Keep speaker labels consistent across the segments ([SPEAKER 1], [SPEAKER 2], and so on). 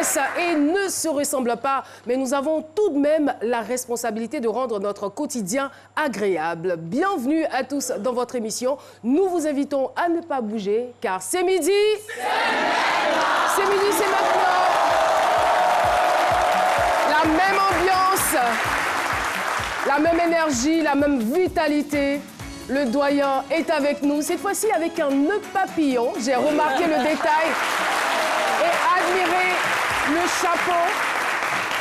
[SPEAKER 1] paraissent et ne se ressemblent pas, mais nous avons tout de même la responsabilité de rendre notre quotidien agréable. Bienvenue à tous dans votre émission. Nous vous invitons à ne pas bouger, car c'est midi. C'est midi, c'est maintenant. La même ambiance, la même énergie, la même vitalité. Le doyen est avec nous, cette fois-ci avec un nœud papillon. J'ai remarqué le détail et admiré le chapeau.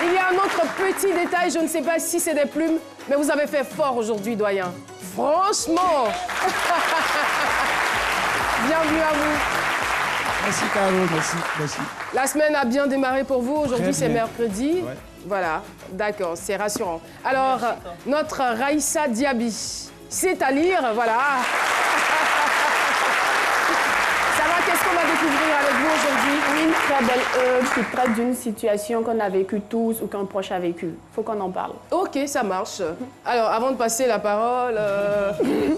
[SPEAKER 1] Il y a un autre petit détail, je ne sais pas si c'est des plumes, mais vous avez fait fort aujourd'hui, doyen. Franchement. Bienvenue à vous.
[SPEAKER 2] Merci, Caro, merci.
[SPEAKER 1] La semaine a bien démarré pour vous. Aujourd'hui, c'est mercredi.
[SPEAKER 2] Ouais.
[SPEAKER 1] Voilà, d'accord, c'est rassurant. Alors, notre Raïssa Diaby, c'est à lire, voilà. Ça va, qu'est-ce qu'on va découvrir avec vous aujourd'hui?
[SPEAKER 3] Une très belle œuvre qui traite d'une situation qu'on a vécue tous ou qu'un proche a vécu. Il faut qu'on en parle.
[SPEAKER 1] Ok, ça marche. Alors, avant de passer la parole,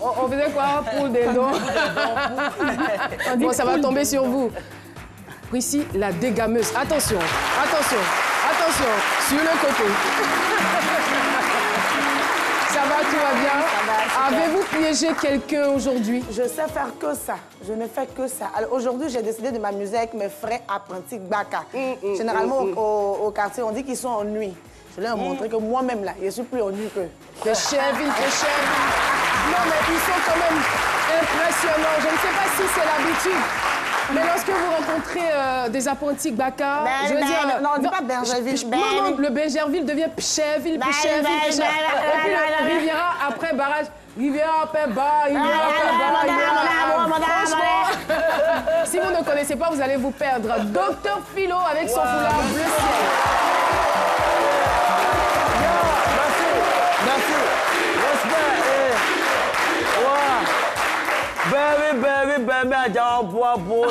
[SPEAKER 1] on faisait quoi? Poule des dons. Bon, ça va tomber sur vous. Ici, la dégameuse. Attention, attention, attention, sur le côté. Ça va, tout va bien? Avez-vous piégé quelqu'un aujourd'hui?
[SPEAKER 4] Je sais faire que ça. Je ne fais que ça. Alors aujourd'hui, j'ai décidé de m'amuser avec mes frères apprentis Baka. Généralement, au quartier, on dit qu'ils sont en nuit. Je leur ai montré que moi-même, là, je suis plus en nuit qu'eux.
[SPEAKER 1] De Cheville. Non, mais ils sont quand même impressionnants. Je ne sais pas si c'est l'habitude. Mais lorsque vous rencontrez des apprentis Baka, je veux dire...
[SPEAKER 4] Non, on ne dit pas Bergerville.
[SPEAKER 1] Non, le Bergerville devient Pcheville, Pcheville. Et puis le Riviera après barrage. Riviera après bas, Riviera après bas. Franchement, si vous ne connaissez pas, vous allez vous perdre. Docteur Philo avec son foulard bleu ciel.
[SPEAKER 5] Merci. Respect. Baby,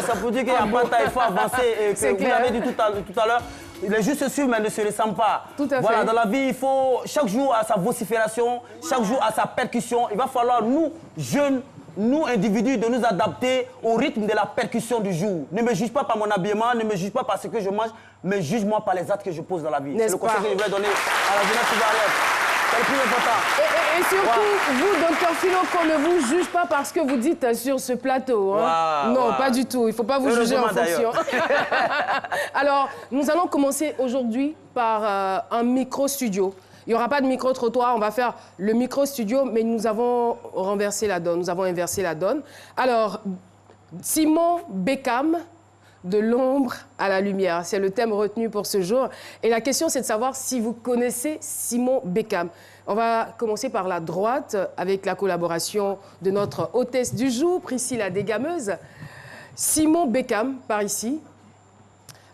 [SPEAKER 5] ça peut dire qu'il n'y a pas de temps, il faut avancer. Et que vous l'avez dit tout à l'heure, il est juste sûr, mais ne se ressent pas.
[SPEAKER 1] Tout à fait.
[SPEAKER 5] Voilà, dans la vie, il faut chaque jour à sa vocifération, chaque jour à sa percussion. Il va falloir, nous, jeunes, nous, individus, de nous adapter au rythme de la percussion du jour. Ne me juge pas par mon habillement, ne me juge pas par ce que je mange, mais juge-moi par les actes que je pose dans la vie. C'est le conseil que je voulais donner à la jeunesse qui va à l'aide. C'est le plus important.
[SPEAKER 1] Et surtout, vous, docteur Philo, qu'on ne vous juge pas parce que vous dites sur ce plateau. Hein. Non, pas du tout. Il ne faut pas vous juger en fonction. Alors, nous allons commencer aujourd'hui par un micro-studio. Il n'y aura pas de micro-trottoir, on va faire le micro-studio, mais nous avons renversé la donne, nous avons inversé la donne. Alors, Simon Beckham, de l'ombre à la lumière, c'est le thème retenu pour ce jour. Et la question, c'est de savoir si vous connaissez Simon Beckham. On va commencer par la droite, avec la collaboration de notre hôtesse du jour, Priscilla la dégameuse. Simon Beckham, par ici.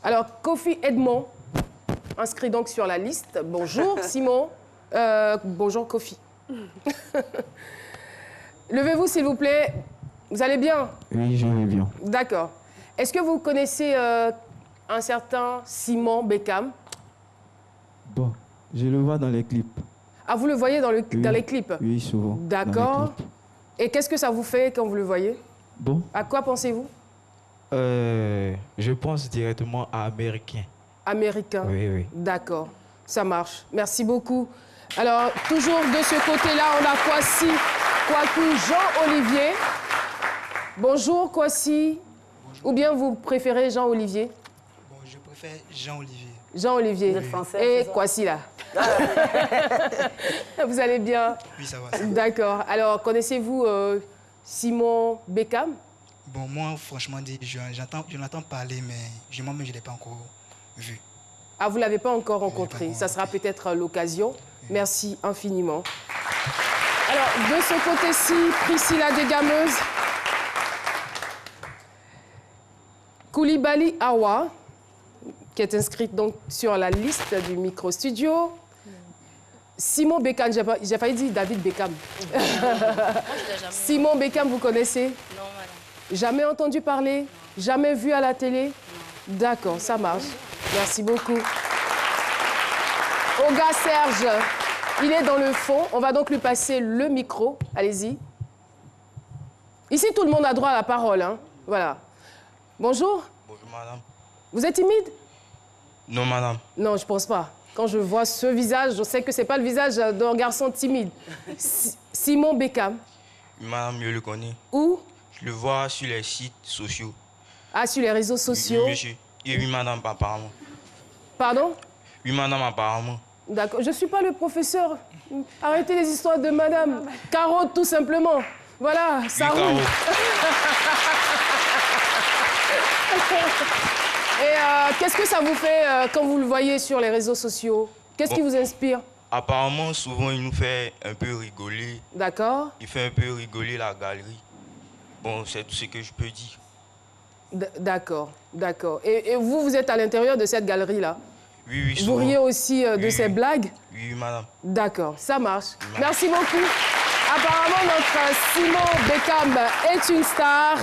[SPEAKER 1] Alors, Kofi Edmond, inscrit donc sur la liste. Bonjour, Simon. Bonjour, Kofi. Levez-vous, s'il vous plaît. Vous allez bien?
[SPEAKER 2] Oui, je vais bien.
[SPEAKER 1] D'accord. Est-ce que vous connaissez un certain Simon Beckham?
[SPEAKER 2] Bon, je le vois dans les clips.
[SPEAKER 1] Ah, vous le voyez dans les clips?
[SPEAKER 2] Oui, souvent.
[SPEAKER 1] D'accord. Et qu'est-ce que ça vous fait quand vous le voyez?
[SPEAKER 2] Bon.
[SPEAKER 1] À quoi pensez-vous?
[SPEAKER 2] Je pense directement à Américain.
[SPEAKER 1] Américain?
[SPEAKER 2] Oui.
[SPEAKER 1] D'accord, ça marche. Merci beaucoup. Alors, toujours de ce côté-là, on a Kwaku Jean-Olivier. Bonjour, Kwasi. Ou bien vous préférez Jean-Olivier?
[SPEAKER 6] Bon, je préfère Jean-Olivier.
[SPEAKER 1] Jean-Olivier.
[SPEAKER 4] Vous êtes français,
[SPEAKER 1] Et
[SPEAKER 4] c'est ça?
[SPEAKER 1] Kwasi, là. Vous allez bien?
[SPEAKER 6] Oui, ça va.
[SPEAKER 1] D'accord. Alors, connaissez-vous Simon Beckham?
[SPEAKER 6] Bon, moi, franchement dit, je l'entends parler, mais moi-même, je ne l'ai pas encore vu.
[SPEAKER 1] Ah, vous ne l'avez pas encore rencontré.
[SPEAKER 6] encore
[SPEAKER 1] Ça sera peut-être l'occasion. Merci infiniment. Alors, de ce côté-ci, Priscilla dégameuse. Koulibaly Awa, qui est inscrite donc sur la liste du micro-studio. Simon Beckham, j'ai failli dire David Beckham. Simon Beckham, vous connaissez?
[SPEAKER 7] Non, madame.
[SPEAKER 1] Jamais entendu parler? Jamais vu à la télé? D'accord, ça marche. Merci beaucoup. Oga Serge, il est dans le fond. On va donc lui passer le micro. Allez-y. Ici, tout le monde a droit à la parole. Hein. Voilà. Bonjour.
[SPEAKER 6] Bonjour, madame.
[SPEAKER 1] Vous êtes timide?
[SPEAKER 7] Non, madame.
[SPEAKER 1] Non, je pense pas. Quand je vois ce visage, je sais que c'est pas le visage d'un garçon timide. Simon Bekam.
[SPEAKER 7] Oui, madame, je le connais.
[SPEAKER 1] Où?
[SPEAKER 7] Je le vois sur les sites sociaux.
[SPEAKER 1] Ah, sur les réseaux sociaux.
[SPEAKER 7] Oui, monsieur. Et oui, madame, apparemment.
[SPEAKER 1] Pardon?
[SPEAKER 7] Oui, madame, apparemment.
[SPEAKER 1] D'accord. Je suis pas le professeur. Arrêtez les histoires de madame. Caro, tout simplement. Voilà, ça
[SPEAKER 7] oui,
[SPEAKER 1] roule. Et qu'est-ce que ça vous fait quand vous le voyez sur les réseaux sociaux? Qu'est-ce qui vous inspire?
[SPEAKER 7] Apparemment, souvent, il nous fait un peu rigoler.
[SPEAKER 1] D'accord.
[SPEAKER 7] Il fait un peu rigoler la galerie. Bon, c'est tout ce que je peux dire.
[SPEAKER 1] D'accord, d'accord. Et vous, vous êtes à l'intérieur de cette galerie-là?
[SPEAKER 7] Oui, oui,
[SPEAKER 1] souvent. Vous riez aussi de ces blagues?
[SPEAKER 7] Oui, madame.
[SPEAKER 1] D'accord, ça marche.
[SPEAKER 7] Oui,
[SPEAKER 1] merci beaucoup. Apparemment, notre Simon Bekam est une star.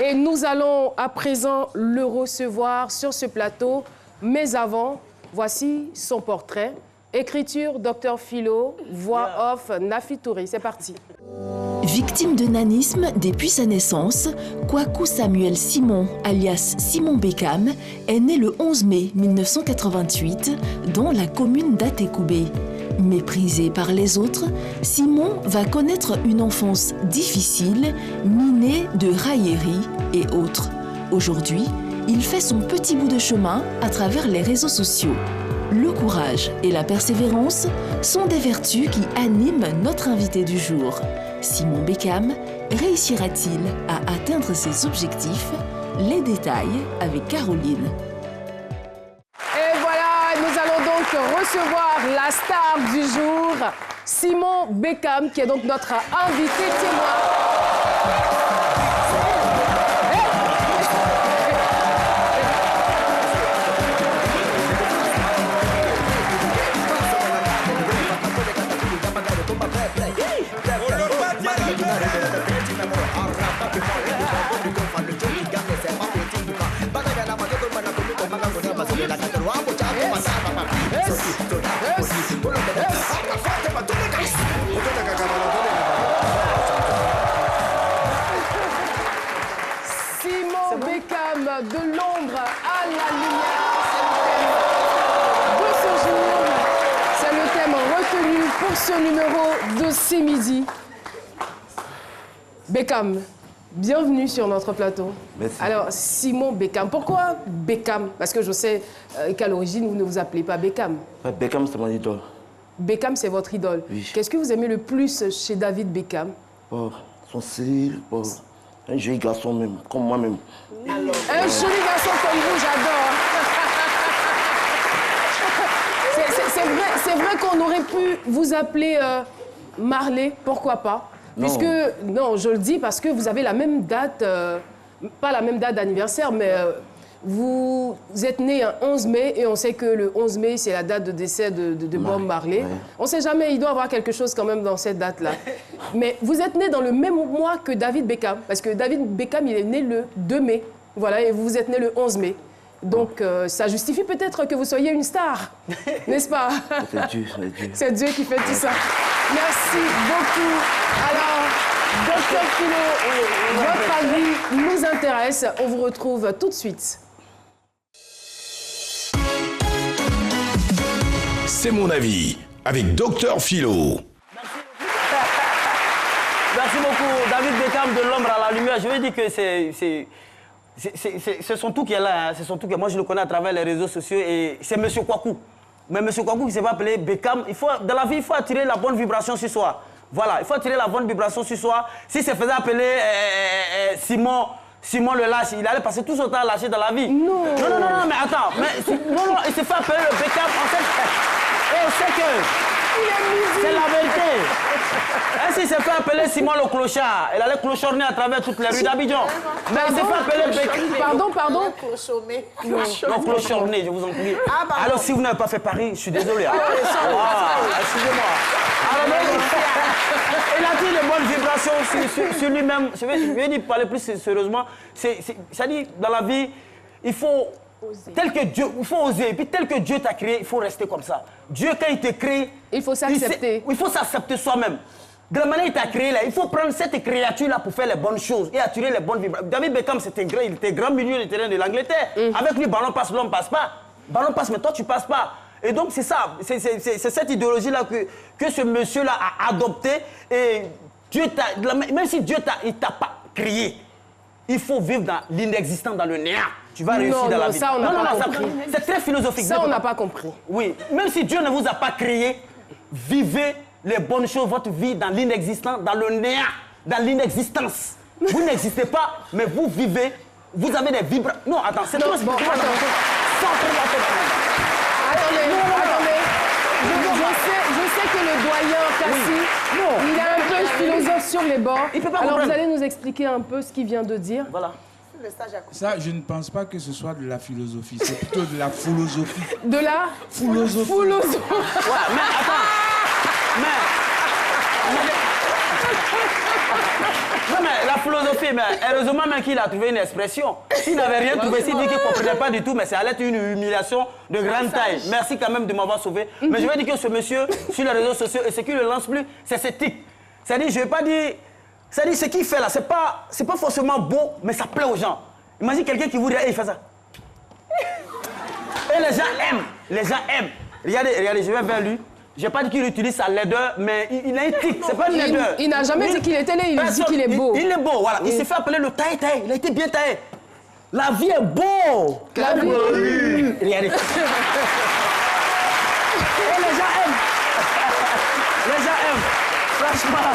[SPEAKER 1] Et nous allons à présent le recevoir sur ce plateau. Mais avant, voici son portrait. Écriture, Dr Philo, voix off, Nafi Touré. C'est parti.
[SPEAKER 8] Victime de nanisme depuis sa naissance, Kwaku Samuel Simon, alias Simon Bekam, est né le 11 mai 1988 dans la commune d'Atekoubé. Méprisé par les autres, Simon va connaître une enfance difficile, minée de railleries et autres. Aujourd'hui, il fait son petit bout de chemin à travers les réseaux sociaux. Le courage et la persévérance sont des vertus qui animent notre invité du jour. Simon Bekam réussira-t-il à atteindre ses objectifs? Les détails avec Caroline.
[SPEAKER 1] Et voilà, nous allons donc recevoir la star du jour, Simon Bekam, qui est donc notre invité témoin. Simon Bekam, de l'ombre à la lumière, c'est le thème de ce jour. C'est le thème retenu pour ce numéro de C'est Midi. Bekam, bienvenue sur notre plateau.
[SPEAKER 9] Merci.
[SPEAKER 1] Alors, Simon Bekam, pourquoi Bekam? Parce que je sais qu'à l'origine, vous ne vous appelez pas Bekam.
[SPEAKER 9] Bekam, c'est mon idole.
[SPEAKER 1] Bekam, c'est votre idole.
[SPEAKER 9] Oui.
[SPEAKER 1] Qu'est-ce que vous aimez le plus chez David Bekam?
[SPEAKER 9] Son style, un joli garçon même, comme moi-même.
[SPEAKER 1] Un joli garçon comme vous, j'adore. C'est vrai qu'on aurait pu vous appeler Marley, pourquoi pas?
[SPEAKER 9] Non.
[SPEAKER 1] Puisque, non, je le dis parce que vous avez la même date, pas la même date d'anniversaire, mais vous êtes né un 11 mai et on sait que le 11 mai, c'est la date de décès de Bob Marley. Ouais. On ne sait jamais, il doit y avoir quelque chose quand même dans cette date-là. Mais vous êtes né dans le même mois que David Bekam, parce que David Bekam, il est né le 2 mai, voilà, et vous êtes né le 11 mai. Donc, ça justifie peut-être que vous soyez une star, n'est-ce pas?
[SPEAKER 9] C'est Dieu, c'est Dieu.
[SPEAKER 1] C'est Dieu qui fait tout ça. Merci beaucoup. Alors, Dr Philo, votre avis nous intéresse. On vous retrouve tout de suite.
[SPEAKER 10] C'est mon avis, avec Dr Philo.
[SPEAKER 5] Merci beaucoup, David Bekam, de l'ombre à la lumière. Je veux dire que c'est son tout qui est là. Hein. C'est son tout qui est... Moi, je le connais à travers les réseaux sociaux et c'est M. Kwaku. Mais M. Kwaku qui ne s'est pas appelé Bekam, dans la vie, il faut attirer la bonne vibration sur soi. Voilà, il faut attirer la bonne vibration sur soi. Si se faisait appeler Simon le lâche, il allait passer tout son temps à lâcher dans la vie. Non, mais attends. Non, il s'est fait appeler le Bekam en fait. Et on sait que c'est la vérité. Ainsi, il s'est fait appeler Simon le clochard. Il allait clochorner à travers toutes les rues d'Abidjan. Mais il s'est fait appeler Bekam.
[SPEAKER 1] Pardon.
[SPEAKER 5] Clochorner. Non, clochorner, je vous en prie. Alors, si vous n'avez pas fait Paris, je suis désolé. Excusez-moi. Il a pris les bonnes vibrations sur lui-même. Je vais dire, parler plus sérieusement. C'est-à-dire, dans la vie, il faut... Tel que Dieu, il faut oser. Et puis tel que Dieu t'a créé, il faut rester comme ça. Dieu, quand il te crée...
[SPEAKER 1] Il faut s'accepter.
[SPEAKER 5] Il faut s'accepter soi-même. De la manière qu'il t'a créé, là, il faut prendre cette créature-là pour faire les bonnes choses et attirer les bonnes vibrations. David Bekam, il était grand milieu du terrain de l'Angleterre. Avec lui, ballon passe, l'homme passe pas. Ballon passe, mais toi, tu passes pas. Et donc, c'est ça. C'est cette idéologie-là que ce monsieur-là a adoptée. Et Dieu même si Dieu ne t'a pas créé, il faut vivre dans l'inexistant, dans le néant. Tu vas réussir dans la vie.
[SPEAKER 1] Ça, on n'a pas compris.
[SPEAKER 5] C'est très philosophique.
[SPEAKER 1] Ça, on n'a pas compris.
[SPEAKER 5] Oui. Même si Dieu ne vous a pas créé, vivez les bonnes choses, votre vie dans l'inexistant, dans le néant, dans l'inexistence. Vous n'existez pas, mais vous vivez, vous avez des vibrations. Non, attends, c'est trop spirituel.
[SPEAKER 1] Attendez. Je sais que le doyen Kassi, il est un peu philosophe sur les bords.
[SPEAKER 5] Il peut pas
[SPEAKER 1] Alors
[SPEAKER 5] comprendre.
[SPEAKER 1] vous allez nous expliquer un peu ce qu'il vient de dire.
[SPEAKER 5] Voilà.
[SPEAKER 2] Ça, je ne pense pas que ce soit de la philosophie. C'est plutôt de la philosophie.
[SPEAKER 1] De la
[SPEAKER 2] philosophie.
[SPEAKER 5] Ouais, mais attends. Non, mais la philosophie, mais heureusement même qu'il a trouvé une expression. S'il n'avait rien trouvé, s'il dit qu'il ne comprenait pas du tout, mais ça allait être une humiliation de grande taille. Merci quand même de m'avoir sauvé. Mais je vais dire que ce monsieur, sur les réseaux sociaux, et ce qui ne le lance plus, c'est ses tics. C'est-à-dire, je ne vais pas dire... C'est-à-dire, ce qu'il fait là, c'est pas forcément beau, mais ça plaît aux gens. Imagine quelqu'un qui vous dit, hey, il fait ça. Et les gens aiment. Les gens aiment. Regardez, je vais vers lui. Je n'ai pas dit qu'il utilise sa laideur, mais il a un tic, c'est pas une laideur.
[SPEAKER 1] Il n'a jamais dit qu'il était laid, il dit qu'il est beau.
[SPEAKER 5] Il est beau, voilà. Il s'est fait appeler le taille-taille, il a été bien taillé. La vie est beau.
[SPEAKER 1] La vie
[SPEAKER 5] Regardez. Et les gens aiment. Les gens aiment. Franchement,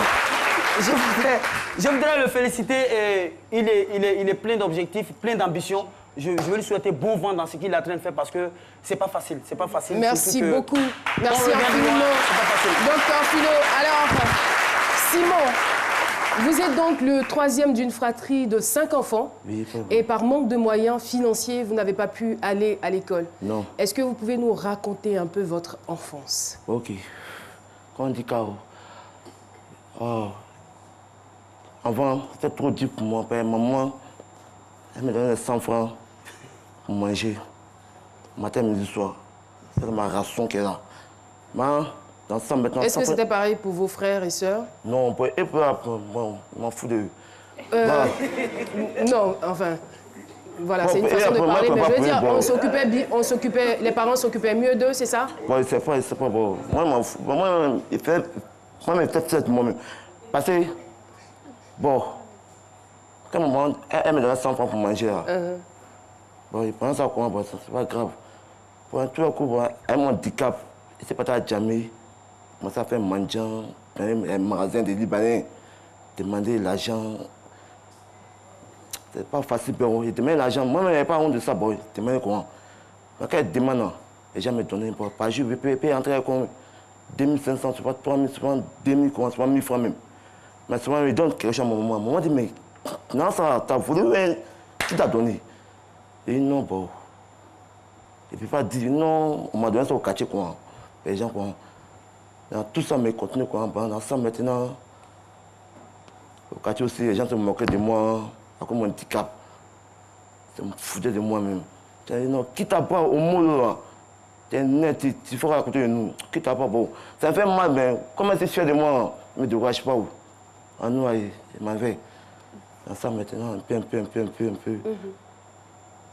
[SPEAKER 5] je voudrais le féliciter. Et il est plein d'objectifs, plein d'ambitions. Je veux lui souhaiter bon vent dans ce qu'il est en train de faire parce que c'est pas facile, c'est pas facile.
[SPEAKER 1] Merci beaucoup. Merci infiniment. Docteur Philo. Alors, Simon, vous êtes donc le troisième d'une fratrie de 5 enfants.
[SPEAKER 9] Oui,
[SPEAKER 1] et par manque de moyens financiers, vous n'avez pas pu aller à l'école.
[SPEAKER 9] Non.
[SPEAKER 1] Est-ce que vous pouvez nous raconter un peu votre enfance?
[SPEAKER 9] Ok. Quand on dit Kao, avant, c'était trop dur pour mon père. Maman, elle me donnait 100 francs pour manger. Matin, midi, soir. C'est ma ration qui est là. Mais dans ça, maintenant...
[SPEAKER 1] Est-ce que c'était pareil pour vos frères et sœurs?
[SPEAKER 9] Non, et peu après, bon, je m'en fous de eux.
[SPEAKER 1] Non, enfin... Voilà, c'est une façon de parler, mais je veux dire, on s'occupait, les parents s'occupaient mieux d'eux, c'est ça?
[SPEAKER 9] Bon, c'est pas bon. Moi, je m'en fous. Moi, il fait peut-être moi-même. Parce que, bon, quand maman, elle me donnait 100 francs pour manger, là. Bon, il prend ça comment, bon, c'est pas grave. Bon, tout à coup, bon, elle m'handicap. Il s'est pas à Djamé. Moi, ça fait mendiant, un magasin de Libanais, demander l'argent. C'est pas facile, bon, il demande l'argent. Moi, je n'ai pas honte de ça, bon, il demande comment. Mais quand il demande, les gens me donnent, bon, par jour, je peux entrer comme 2500, tu vois, 3000, tu vois, 2000, tu vois, 1000 francs même. Mais souvent, il donne quelque chose à mon maman. Maman dit, mais non, ça, t'as voulu, qui t'a donné? Et il dit, non, bon. Il ne peut pas dire, non, on m'a donné ça au quartier, quoi. Les gens, quoi. Dans tout ça, mais continue, quoi. Dans ça, maintenant, au quartier aussi, les gens se moquaient de moi, à cause de mon handicap. Ils me foutaient de moi-même. J'ai dit, non, quitte à pas au mot, là. T'es net, il faut raconter de nous. Quitte à pas, bon. Ça me fait mal, mais comment c'est fier de moi, ne me décourage pas. En nous, il m'avait. Dans ça, maintenant, un peu.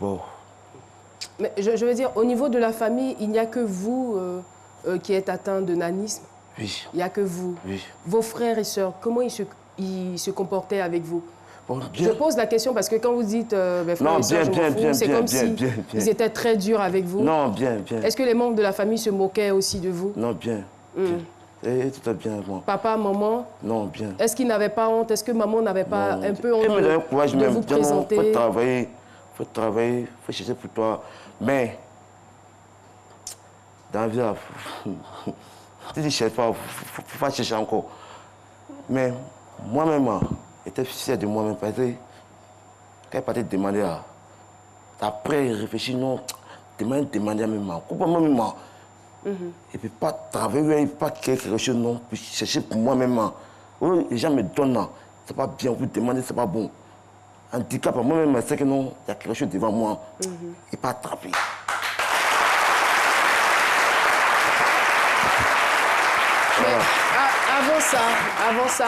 [SPEAKER 9] Bon.
[SPEAKER 1] Mais je veux dire, au niveau de la famille, il n'y a que vous qui êtes atteint de nanisme.
[SPEAKER 9] Oui.
[SPEAKER 1] Il n'y a que vous.
[SPEAKER 9] Oui.
[SPEAKER 1] Vos frères et sœurs, comment ils se comportaient avec vous?
[SPEAKER 9] Bon,
[SPEAKER 1] je pose la question parce que quand vous dites mes frères et sœurs, c'est comme si ils étaient très durs avec vous.
[SPEAKER 9] Non, bien.
[SPEAKER 1] Est-ce que les membres de la famille se moquaient aussi de vous?
[SPEAKER 9] Non, bien. Et tout est bien, moi.
[SPEAKER 1] Papa, maman?
[SPEAKER 9] Non, bien.
[SPEAKER 1] Est-ce qu'ils n'avaient pas honte? Est-ce que maman n'avait pas un peu honte
[SPEAKER 9] de
[SPEAKER 1] vous présenter?
[SPEAKER 9] Il faut travailler, il faut chercher pour toi. Mais, dans la vie, si tu ne cherches pas, il ne faut pas chercher encore. Mais moi-même, j'étais fier de moi-même parce que quand il partait demander, après il réfléchit, non, demander à mes mamans. Pourquoi moi-même? Il ne peut pas travailler, il ne peut pas créer quelque chose, non, pour chercher pour moi-même. Les gens me donnent, c'est pas bien, vous demandez, c'est pas bon. Handicap, moi-même, je sais que non, il y a quelque chose devant moi, et pas attraper.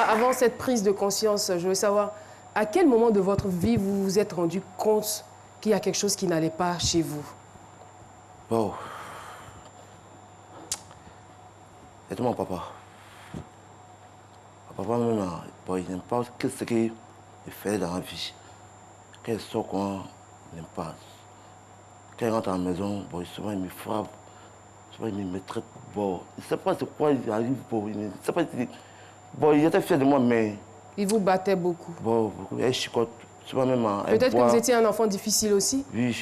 [SPEAKER 1] Avant cette prise de conscience, je veux savoir, à quel moment de votre vie vous vous êtes rendu compte qu'il y a quelque chose qui n'allait pas chez vous?
[SPEAKER 9] Bon. C'est mon papa. Mon papa même, bon, il n'aime pas ce qu'il fait dans la vie. Quand il sort, il n'aime pas. Quand il rentre à la maison, bon, souvent il me frappe. Souvent il me traite. Bon, il ne sait pas de quoi il arrive. Bon, il ne sait pas. Bon, il était fier de moi, mais...
[SPEAKER 1] Il vous battait beaucoup?
[SPEAKER 9] Bon, beaucoup. Elle chicote. Souvent même...
[SPEAKER 1] Peut-être que vous étiez un enfant difficile aussi?
[SPEAKER 9] Oui.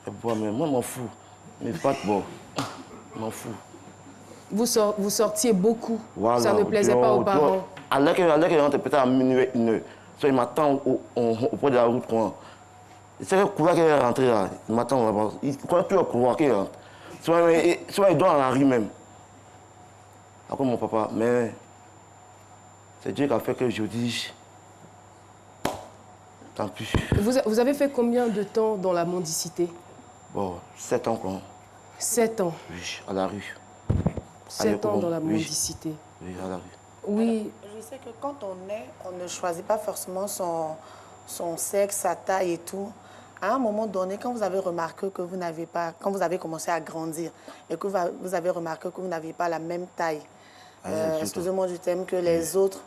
[SPEAKER 9] Elle boit, mais moi, je m'en fous. Mais pas bon. Je m'en fous.
[SPEAKER 1] Vous sortiez beaucoup.
[SPEAKER 9] Voilà,
[SPEAKER 1] ça ne plaisait pas aux parents.
[SPEAKER 9] À l'heure qu'il rentre, peut-être à minuit, 1h. Soit il m'attend au bout de la route. C'est le couloir qui est rentré là. Il m'attend là-bas. Il connaît tout le couloir qui rentre. Soit il dort dans la rue même. Après mon papa, mais c'est Dieu qui a fait que je dis. Tant pis.
[SPEAKER 1] Vous avez fait combien de temps dans la mendicité?
[SPEAKER 9] Bon, 7 ans quoi.
[SPEAKER 1] 7 ans?
[SPEAKER 9] Oui, à la rue.
[SPEAKER 1] 7 ans dans la mendicité?
[SPEAKER 9] Oui, à la rue.
[SPEAKER 1] Oui.
[SPEAKER 4] Je sais que quand on est, on ne choisit pas forcément son sexe, sa taille et tout. À un moment donné, quand vous avez remarqué que vous n'avez pas, quand vous avez commencé à grandir et que vous avez remarqué que vous n'aviez pas la même taille, excusez-moi du thème, que les autres,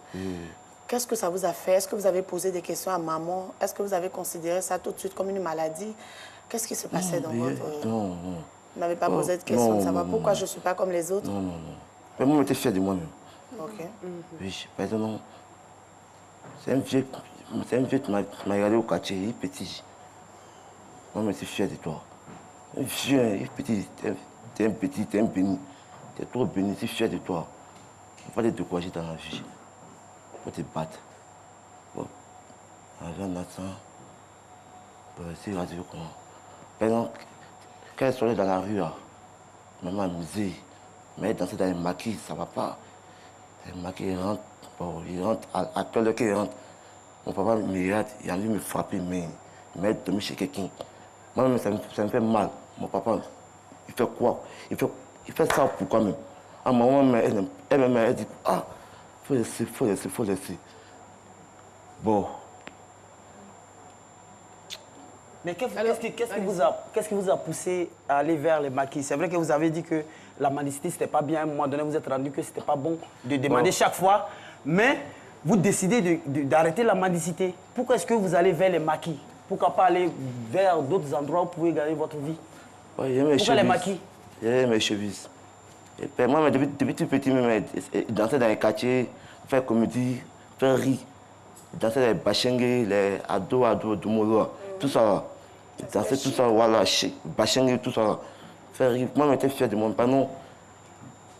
[SPEAKER 4] qu'est-ce que ça vous a fait? Est-ce que vous avez posé des questions à maman? Est-ce que vous avez considéré ça tout de suite comme une maladie? Qu'est-ce qui se passait dans votre...
[SPEAKER 9] Non.
[SPEAKER 4] Vous n'avez pas posé de questions de savoir pourquoi je ne suis pas comme les autres?
[SPEAKER 9] Non. Mais moi, j'étais fier de moi-même.
[SPEAKER 4] Ok.
[SPEAKER 9] Oui, par exemple, c'est un vieux qui m'a regardé au quartier, il est petit. Moi, je suis fier de toi. Un vieux, il est petit, t'es un petit, t'es un béni. T'es trop béni, je suis fier de toi. Il ne faut pas te décourager dans la vie. Il faut te battre. Bon, en attendant, c'est radio comment. Par exemple, quand elle sortait dans la rue, maman amusée, mais elle dansait dans les maquis, ça ne va pas. Les maquis, il rentre, à quelle heure qu'il rentre. Mon papa me regarde, il a envie de me frapper, mais il m'a dormi chez quelqu'un. Moi-même, ça me fait mal. Mon papa, il fait quoi? Il fait ça pourquoi même? À maman, elle dit, faut laisser. Bon.
[SPEAKER 5] Mais qu'est-ce qui vous a poussé à aller vers les maquis? C'est vrai que vous avez dit que la mendicité, c'était pas bien. À un moment donné, vous êtes rendu que c'était pas bon de demander chaque fois. Mais vous décidez d'arrêter la mendicité. Pourquoi est-ce que vous allez vers les maquis? Pourquoi pas aller vers d'autres endroits où vous pouvez gagner votre vie? Pourquoi les maquis?
[SPEAKER 9] J'aime mes chevilles. Moi, depuis tout petit, je dansais dans les quartiers, faire comédie, faire rire. Je dansais les bachengue, les ado, dumolo, tout ça. Je dansais tout ça, voilà, bachengue, tout ça. Faire rire. Moi, j'étais fier de moi. Non,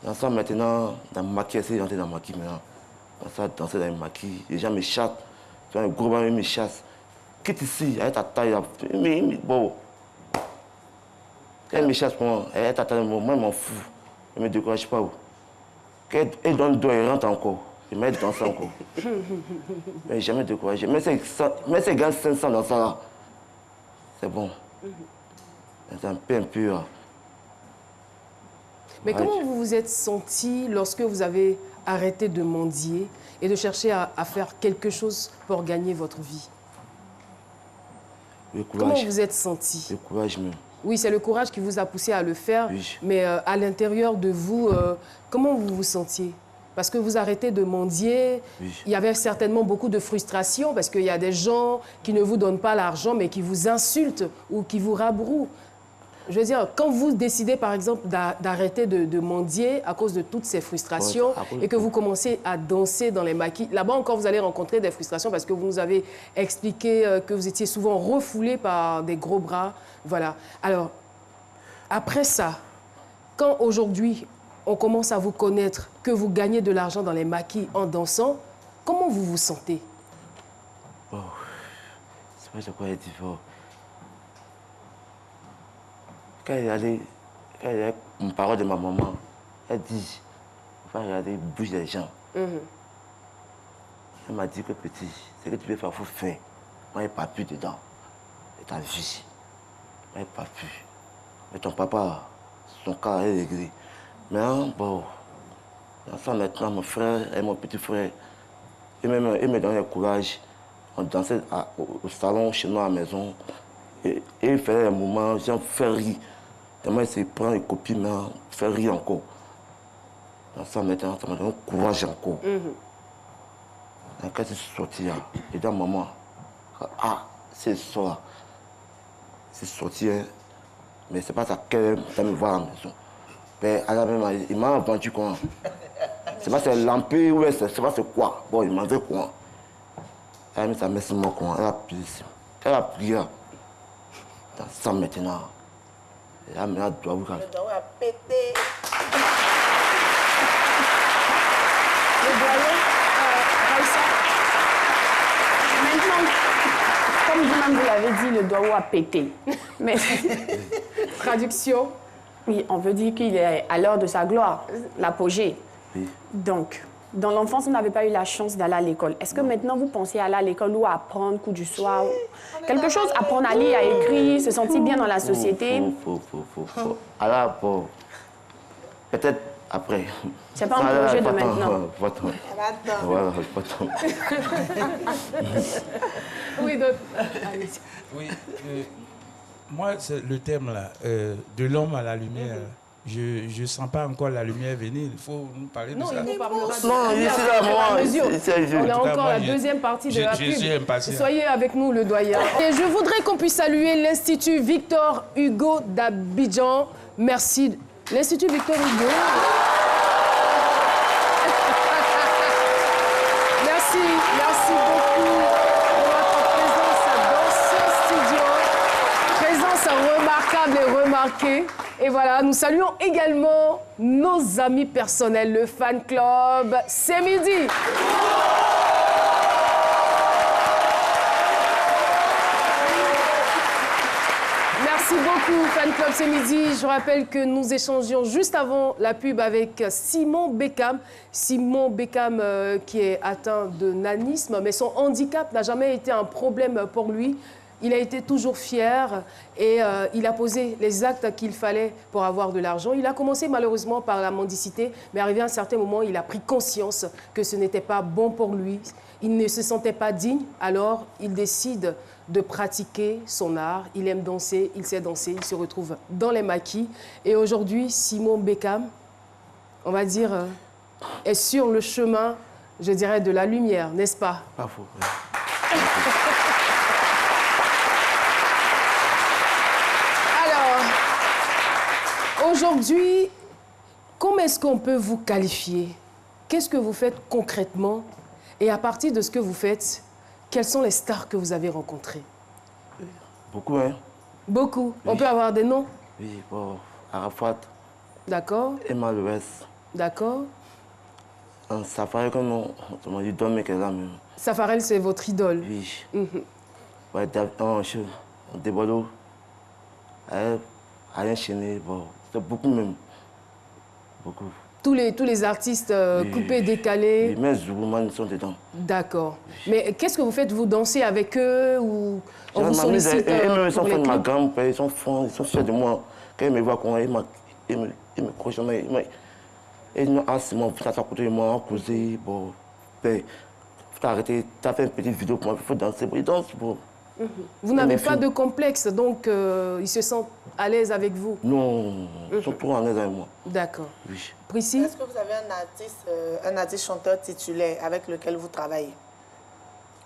[SPEAKER 9] dans ça maintenant, dans le maquis, essayer d'entrer dans le maquis maintenant. Dans ça, danser dans le maquis, les gens me chassent. Les gros bons me chassent. Quitte ici, avec ta taille. Mais bon. Elle me chasse moi, avec ta taille, moi, je m'en fous. Elle ne me décourage pas. Quand elle donne deux, elle rentre encore. Elle m'a dansé encore. Mais jamais découragé. Mais c'est gagne 500 dans ça là. C'est bon. C'est un peu impur.
[SPEAKER 1] Mais comment vous vous êtes senti lorsque vous avez arrêté de mendier et de chercher à faire quelque chose pour gagner votre vie?
[SPEAKER 9] Le courage.
[SPEAKER 1] Comment vous êtes senti?
[SPEAKER 9] Le courage même.
[SPEAKER 1] Oui, c'est le courage qui vous a poussé à le faire.
[SPEAKER 9] Oui.
[SPEAKER 1] Mais à l'intérieur de vous, comment vous vous sentiez? Parce que vous arrêtez de mendier,
[SPEAKER 9] oui.
[SPEAKER 1] Il y avait certainement beaucoup de frustration parce qu'il y a des gens qui ne vous donnent pas l'argent mais qui vous insultent ou qui vous rabrouent. Je veux dire, quand vous décidez, par exemple, d'arrêter de mendier à cause de toutes ces frustrations et que vous commencez à danser dans les maquis, là-bas encore, vous allez rencontrer des frustrations parce que vous nous avez expliqué que vous étiez souvent refoulé par des gros bras. Voilà. Alors, après ça, quand aujourd'hui, on commence à vous connaître, que vous gagnez de l'argent dans les maquis en dansant, comment vous vous sentez?
[SPEAKER 9] Oh, c'est pas de quoi être différent. Quand il y a une parole de ma maman, elle dit, il faut regarder la bouche des gens. Elle m'a dit que petit, ce que tu veux faire, il faut faire. Moi, il n'y a pas pu dedans. C'est ta vie. Moi, il n'y a pas pu. Mais ton papa, son cas est réglé. Mais bon, dans ça maintenant, mon frère et mon petit frère, ils me donnaient le courage. On dansait au salon chez nous à la maison. Et ils faisaient des moments, j'en fais rire. Tellement il se prend les copines, il fait rire encore. Donc ça maintenant, ça m'a donné courage encore. Donc quand je suis sorti, j'ai dit à maman, ah, c'est ça. C'est sorti, hein. Mais c'est pas ça qu'elle me voir à la maison. Mais à la même, il m'a vendu quoi. C'est pas c'est lampé ou c'est pas c'est quoi. Bon, il m'a dit quoi. Elle a mis sa main sur moi quoi. Elle a prié. Dans ça maintenant. Et là maintenant, doit vous
[SPEAKER 4] Le doigt a pété.
[SPEAKER 3] Le doigt, Raïssa. Maintenant, comme vous-même vous l'avez dit, le doigt a pété. Mais
[SPEAKER 1] traduction.
[SPEAKER 3] Oui, on veut dire qu'il est à l'heure de sa gloire, l'apogée.
[SPEAKER 9] Oui.
[SPEAKER 3] Donc, dans l'enfance, vous n'avez pas eu la chance d'aller à l'école. Est-ce que maintenant, vous pensez aller à l'école ou apprendre coup du soir quelque chose, apprendre à lire, à écrire, se sentir bien dans la société?
[SPEAKER 9] Faut. Alors, bon, peut-être après.
[SPEAKER 3] C'est pas un projet de maintenant.
[SPEAKER 9] Voilà, pas tant.
[SPEAKER 1] Oui, donc...
[SPEAKER 2] Oui, moi, c'est le thème là, de l'homme à la lumière. Je ne sens pas encore la lumière venir. Il faut nous parler de ça.
[SPEAKER 1] Non, il nous parlera de
[SPEAKER 9] Non, il est là, moi.
[SPEAKER 1] On a encore la deuxième partie de la pub.
[SPEAKER 2] Je suis impatient.
[SPEAKER 1] Soyez avec nous, le doyen. Et je voudrais qu'on puisse saluer l'Institut Victor Hugo d'Abidjan. Merci. L'Institut Victor Hugo. Merci beaucoup pour votre présence dans ce studio. Présence remarquable et remarquée. Et voilà, nous saluons également nos amis personnels, le fan club C'est Midi. Merci beaucoup, fan club C'est Midi. Je rappelle que nous échangions juste avant la pub avec Simon Bekam. Simon Bekam qui est atteint de nanisme, mais son handicap n'a jamais été un problème pour lui. Il a été toujours fier et il a posé les actes qu'il fallait pour avoir de l'argent. Il a commencé malheureusement par la mendicité, mais arrivé à un certain moment, il a pris conscience que ce n'était pas bon pour lui. Il ne se sentait pas digne, alors il décide de pratiquer son art. Il aime danser, il sait danser, il se retrouve dans les maquis. Et aujourd'hui, Simon Bekam, on va dire, est sur le chemin, je dirais, de la lumière, n'est-ce pas?
[SPEAKER 9] Pas faux.
[SPEAKER 1] Aujourd'hui, comment est-ce qu'on peut vous qualifier? Qu'est-ce que vous faites concrètement? Et à partir de ce que vous faites, quelles sont les stars que vous avez rencontrées?
[SPEAKER 9] Beaucoup, hein?
[SPEAKER 1] Beaucoup.
[SPEAKER 9] Oui.
[SPEAKER 1] On peut avoir des noms?
[SPEAKER 9] Oui, bon, Arafat.
[SPEAKER 1] D'accord.
[SPEAKER 9] Emma Lewis.
[SPEAKER 1] D'accord.
[SPEAKER 9] Safarel, comme on m'a dit, Domé qu'elle a même.
[SPEAKER 1] Safarel, c'est votre idole?
[SPEAKER 9] Oui.
[SPEAKER 1] Ouais,
[SPEAKER 9] Débolo. Rien chaîné, bon. C'est beaucoup même. Beaucoup.
[SPEAKER 1] Tous les artistes coupés, décalés.
[SPEAKER 9] Oui, mes Zourouman sont dedans.
[SPEAKER 1] D'accord. Mais qu'est-ce que vous faites? Vous dansez avec eux ou on vous sollicite
[SPEAKER 9] ils sont fans de ma grand-père, ils sont fiers de moi. Quand ils me voient, ils me crochent, ils m'ont assis, ils m'ont à côté de moi, on causé, bon. Il faut arrêter, tu as fait une petite vidéo pour moi, il faut danser, ils dansent, bon.
[SPEAKER 1] Vous n'avez pas de complexe, donc ils se sentent à l'aise avec vous?
[SPEAKER 9] Non, ils sont trop à l'aise avec moi.
[SPEAKER 1] D'accord.
[SPEAKER 9] Oui.
[SPEAKER 1] Priscille?
[SPEAKER 4] Est-ce que vous avez un artiste chanteur titulaire avec lequel vous travaillez?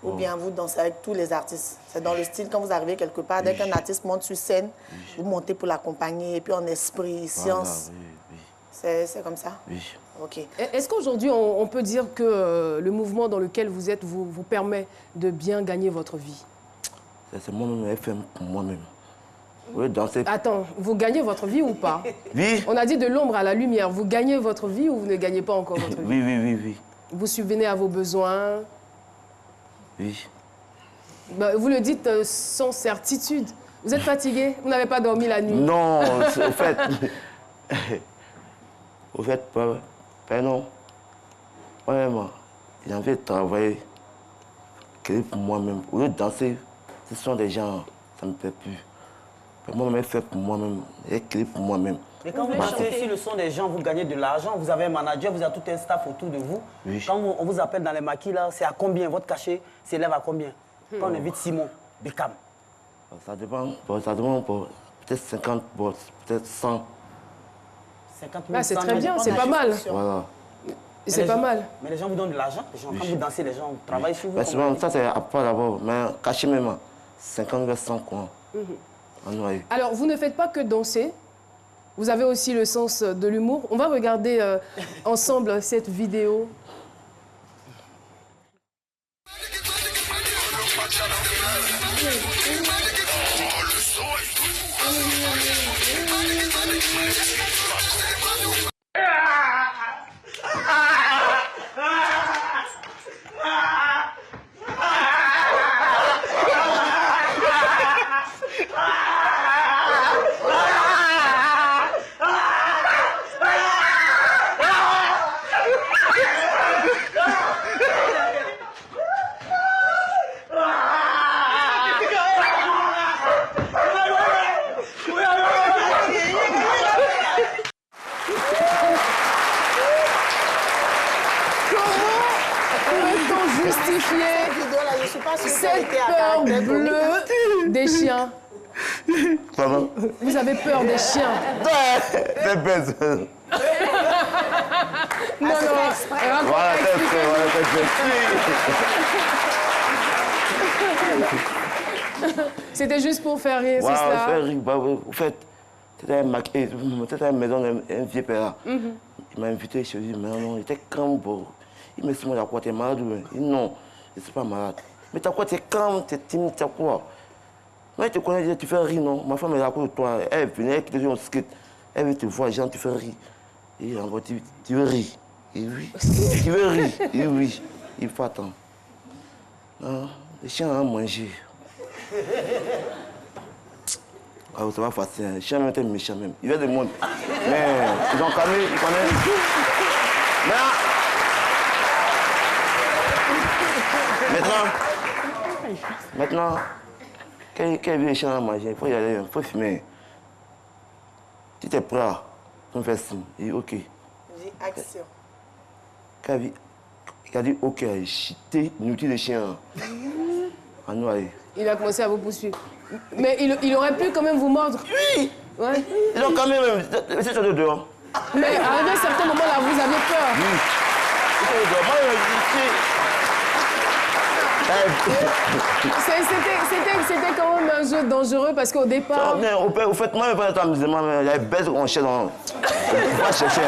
[SPEAKER 4] Ou bien vous dansez avec tous les artistes? C'est dans le style, quand vous arrivez quelque part, dès qu'un artiste monte sur scène, vous montez pour l'accompagner, et puis en esprit, science.
[SPEAKER 9] Voilà,
[SPEAKER 4] c'est comme ça?
[SPEAKER 9] Oui.
[SPEAKER 4] OK.
[SPEAKER 1] Est-ce qu'aujourd'hui, on peut dire que le mouvement dans lequel vous êtes vous permet de bien gagner votre vie?
[SPEAKER 9] C'est moi-même, FM pour moi-même. Oui, danser.
[SPEAKER 1] Attends, vous gagnez votre vie ou pas?
[SPEAKER 9] Oui.
[SPEAKER 1] On a dit de l'ombre à la lumière. Vous gagnez votre vie ou vous ne gagnez pas encore votre vie?
[SPEAKER 9] Oui.
[SPEAKER 1] Vous subvenez à vos besoins?
[SPEAKER 9] Oui.
[SPEAKER 1] Bah, vous le dites sans certitude. Vous êtes fatigué? Vous n'avez pas dormi la nuit?
[SPEAKER 9] Non, au fait... non. Vraiment, j'ai envie de travailler, créer pour moi-même. Au lieu de danser, ce sont des gens, ça ne me fait plus. Moi-même, fait pour moi-même, j'ai créé pour moi-même.
[SPEAKER 5] Mais quand vous dansez sur le son des gens, vous gagnez de l'argent, vous avez un manager, vous avez tout un staff autour de vous.
[SPEAKER 9] Oui.
[SPEAKER 5] Quand on vous appelle dans les maquis, là, c'est à combien? Votre cachet s'élève à combien? Quand on invite Simon Bekam?
[SPEAKER 9] Ça dépend. peut-être 50 boss, peut-être 100.
[SPEAKER 5] 50 000,
[SPEAKER 1] c'est très bien, c'est pas mal.
[SPEAKER 9] Voilà.
[SPEAKER 1] C'est pas mal.
[SPEAKER 5] Mais les gens vous donnent de l'argent, les gens, quand vous dansez, les gens travaillent sur vous.
[SPEAKER 9] Mais souvent, ça c'est à part d'abord, mais caché même, 50 vers 100 quoi.
[SPEAKER 1] Alors, vous ne faites pas que danser, vous avez aussi le sens de l'humour. On va regarder ensemble cette vidéo. Cette peur bleue des chiens.
[SPEAKER 9] Pardon?
[SPEAKER 1] Vous avez peur des chiens?
[SPEAKER 9] C'est bête.
[SPEAKER 1] Non,
[SPEAKER 9] Voilà,
[SPEAKER 1] c'était juste pour faire rire, c'est ça?
[SPEAKER 9] Faire rire, en fait, c'était une maison d'un vieux père. Il m'a invité chez lui, mais non, il était calme. Il me dit, moi, t'es malade? Il dit, non, je ne suis pas malade. Mais t'as quoi, t'es calme, t'es timide, t'as quoi? Moi, je te connais, tu fais rire, non? Ma femme est là pour toi. Elle venait, elle te dit, on skate. Elle veut te voir, Jean, tu fais rire. Et en gros, tu veux rire. Et oui. Tu veux rire. Et oui. Il faut attendre. Non, les chiens ont mangé. Ah, ça va facile. Les chiens étaient méchants même. Il y a des mondes. Mais ils ont calmé, ils connaissent. Maintenant, quand les chiens ont mangé, il faut y aller, il faut fumer. Tu t'es prêt, on fait signe. Il dit OK.
[SPEAKER 4] Dis action.
[SPEAKER 9] Quand il a dit OK, il a jeté l'outil de chien.
[SPEAKER 1] Il a commencé à vous poursuivre. Mais il aurait pu quand même vous mordre.
[SPEAKER 9] Oui.
[SPEAKER 1] Ouais.
[SPEAKER 9] Ils ont quand même laissé sur le dehors.
[SPEAKER 1] Mais à un certain moment là, vous aviez peur.
[SPEAKER 9] Oui.
[SPEAKER 1] C'était quand même un jeu dangereux parce qu'au départ...
[SPEAKER 9] Au fait, moi, je vais être amusement, il y a une bête qu'on cherche dans... On va chercher.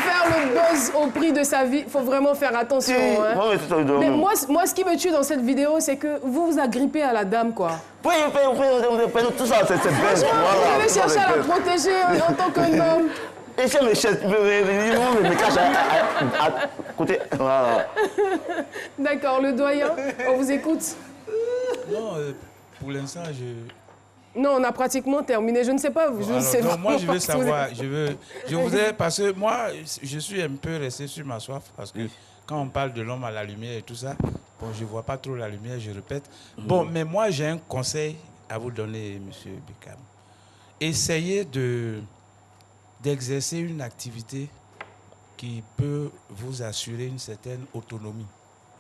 [SPEAKER 1] Faire le buzz au prix de sa vie, il faut vraiment faire attention. Hein. Mais moi, ce qui me tue dans cette vidéo, c'est que vous vous agrippez à la dame, quoi.
[SPEAKER 9] Oui, tout ça, c'est bête.
[SPEAKER 1] Vous allez chercher à la protéger en tant qu'un homme.
[SPEAKER 9] Et je me cherche, ils me cachent à côté. Voilà.
[SPEAKER 1] D'accord, le doyen, on vous écoute.
[SPEAKER 2] Non, pour l'instant,
[SPEAKER 1] Non, on a pratiquement terminé. Je ne sais pas.
[SPEAKER 2] Donc, moi, je veux savoir. Je voudrais, parce que moi, je suis un peu resté sur ma soif. Parce que quand on parle de l'homme à la lumière et tout ça, bon, je ne vois pas trop la lumière, je répète. Bon, mais moi, j'ai un conseil à vous donner, M. Bekam. Essayez d'exercer une activité qui peut vous assurer une certaine autonomie.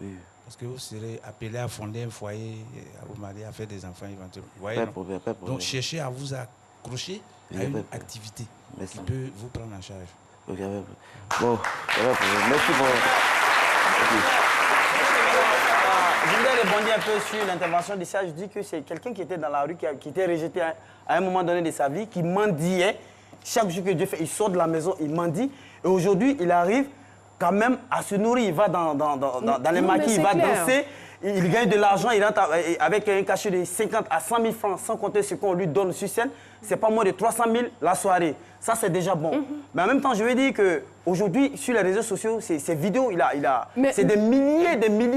[SPEAKER 2] Oui. Parce que vous serez appelé à fonder un foyer, à vous marier, à faire des enfants éventuellement. Vous voyez, pas de donc, cherchez à vous accrocher à une activité qui peut vous prendre en charge.
[SPEAKER 9] Ok, bon, merci pour...
[SPEAKER 5] Je voudrais rebondir un peu sur l'intervention de ça. Je dis que c'est quelqu'un qui était dans la rue, qui était rejeté à un moment donné de sa vie, qui mendiait. Chaque jour que Dieu fait, il sort de la maison, il mendie. Et aujourd'hui, il arrive quand même à se nourrir. Il va dans les maquis, il va danser. Il gagne de l'argent, il rentre avec un cachet de 50 à 100 000 francs, sans compter ce qu'on lui donne sur scène. C'est pas moins de 300 000 la soirée. Ça, c'est déjà bon. Mais en même temps, je veux dire qu'aujourd'hui, sur les réseaux sociaux, ces vidéos, c'est des milliers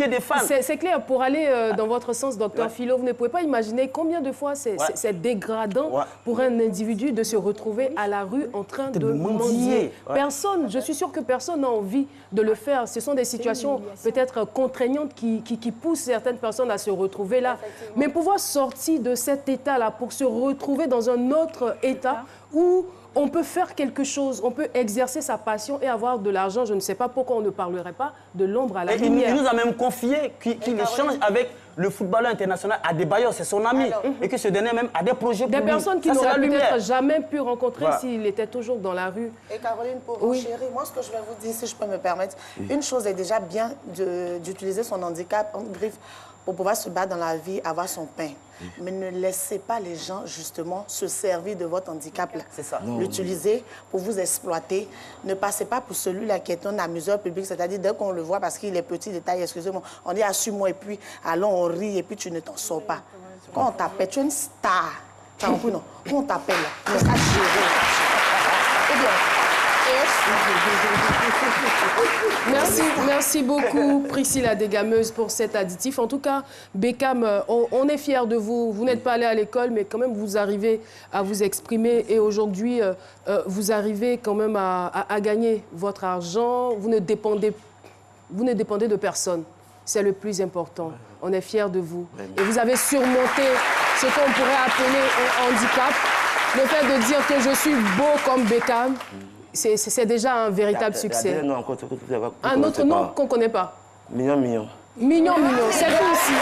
[SPEAKER 5] de fans.
[SPEAKER 1] C'est clair. Pour aller dans votre sens, Dr Philo, vous ne pouvez pas imaginer combien de fois c'est dégradant pour un individu de se retrouver à la rue en train de mendier. Personne, je suis sûre que personne n'a envie de le faire. Ce sont des situations peut-être contraignantes qui poussent certaines personnes à se retrouver là. Mais pouvoir sortir de cet état-là pour se retrouver dans un autre état où on peut faire quelque chose, on peut exercer sa passion et avoir de l'argent. Je ne sais pas pourquoi on ne parlerait pas de l'ombre à la lumière.
[SPEAKER 5] Il nous a même confié qu'il échange avec le footballeur international Adebayor, c'est son ami, et que ce dernier même a des projets pour lui.
[SPEAKER 1] Des personnes qu'il n'aurait peut-être jamais pu rencontrer s'il était toujours dans la rue.
[SPEAKER 4] Et Caroline, pour vous, chérie, moi ce que je vais vous dire, si je peux me permettre, une chose est déjà bien d'utiliser son handicap, en griffe, pour pouvoir se battre dans la vie, avoir son pain. Mais ne laissez pas les gens, justement, se servir de votre handicap-là.
[SPEAKER 5] C'est ça.
[SPEAKER 4] L'utiliser pour vous exploiter. Ne passez pas pour celui-là qui est un amuseur public, c'est-à-dire dès qu'on le voit, parce qu'il est petit de taille, excusez-moi, on dit assume-moi et puis allons, on rit et puis tu ne t'en sors pas. Quand on t'appelle, tu es une star. Tu as compris, non? Quand on t'appelle, là, tu as géré. Eh bien,
[SPEAKER 1] Merci beaucoup Priscilla Desgameuses pour cet additif. En tout cas, Beckham, on est fiers de vous. Vous n'êtes pas allé à l'école, mais quand même vous arrivez à vous exprimer et aujourd'hui, vous arrivez quand même à gagner votre argent. Vous ne dépendez de personne. C'est le plus important. On est fiers de vous. Et vous avez surmonté ce qu'on pourrait appeler un handicap. Le fait de dire que je suis beau comme Beckham, c'est déjà un véritable succès. Un autre nom qu'on ne connaît pas.
[SPEAKER 9] Mignon, mignon.
[SPEAKER 1] Mignon, mignon. C'est qui ici?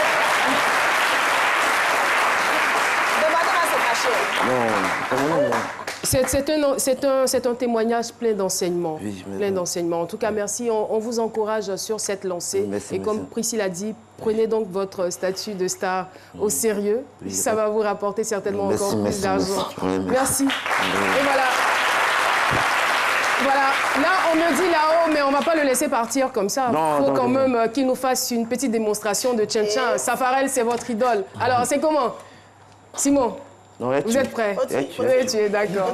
[SPEAKER 1] C'est un témoignage plein d'enseignements.
[SPEAKER 9] Oui,
[SPEAKER 1] plein d'enseignements. En tout cas, merci. On vous encourage sur cette lancée. Et comme Priscilla a dit, prenez donc votre statut de star au sérieux. Oui, ça va vous rapporter certainement encore plus d'argent. Merci. Et voilà. Voilà, là on me dit là-haut, mais on ne va pas le laisser partir comme ça. Il faut quand même qu'il nous fasse une petite démonstration de tchin-tchin. Safarel, c'est votre idole. Alors, c'est comment? Simon, vous êtes prêts? Oui, tu es d'accord.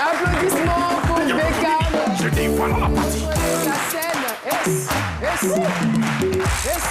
[SPEAKER 1] Applaudissements pour Beckham. Je dévoile la partie. La scène. Yes.